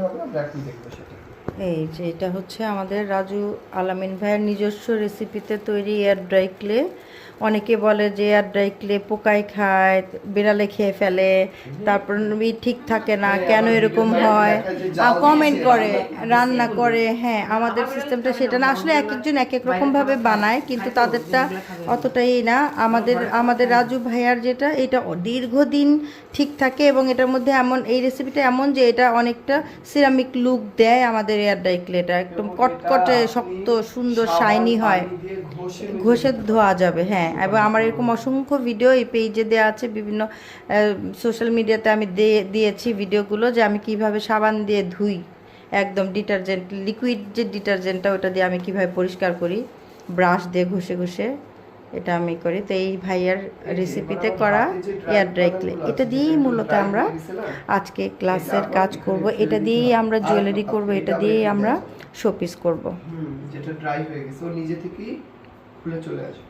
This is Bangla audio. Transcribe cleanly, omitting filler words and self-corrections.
হবে আমরা এখন দেখবো সেটা। এই যে এটা হচ্ছে আমাদের রাজু আলামিন ভাইয়ের নিজস্ব রেসিপিতে তৈরি এয়ার ড্রাই ক্লে। অনেকে বলে যে এয়ার ড্রাই ক্লে পোকায় খায়, বিড়ালে খেয়ে ফেলে, তারপর ঠিক থাকে না, কেন এরকম হয়, কমেন্ট করে, রান্না করে। হ্যাঁ, আমাদের সিস্টেমটা সেটা না, আসলে এক একজন এক এক রকমভাবে বানায়, কিন্তু তাদেরটা অতটাই না। আমাদের রাজু ভাইয়ার যেটা, এটা দীর্ঘদিন ঠিক থাকে, এবং এটার মধ্যে এমন, এই রেসিপিটা এমন যে এটা অনেকটা সিরামিক লুক দেয় আমাদের এয়ার ড্রাই ক্লেটা, একদম কটকটে শক্ত সুন্দর শাইনি হয়, ঘষে ধোয়া যাবে। হ্যাঁ, এবং আমার এরকম অসংখ্য ভিডিও এই পেজে দেওয়া আছে, বিভিন্ন সোশ্যাল মিডিয়াতে আমি দিয়েছি ভিডিওগুলো, যে আমি কিভাবে সাবান দিয়ে ধুই, একদম ডিটারজেন্ট, লিকুইড যে ডিটারজেন্টটা, ওটা দিয়ে আমি কিভাবে পরিষ্কার করি, ব্রাশ দিয়ে ঘষে ঘষে, এটা আমি করি। তো এই ভাইয়ার রেসিপিতে করা এয়ার ড্রাই ক্লে, এটা দিয়েই মূলত আমরা আজকে ক্লাসের কাজ করব, এটা দিয়েই আমরা জুয়েলারি করব, এটা দিয়েই আমরা শোপিস করব। যেটা ড্রাই হয়ে গেছে ও নিজে থেকেই খুলে চলে আসবে।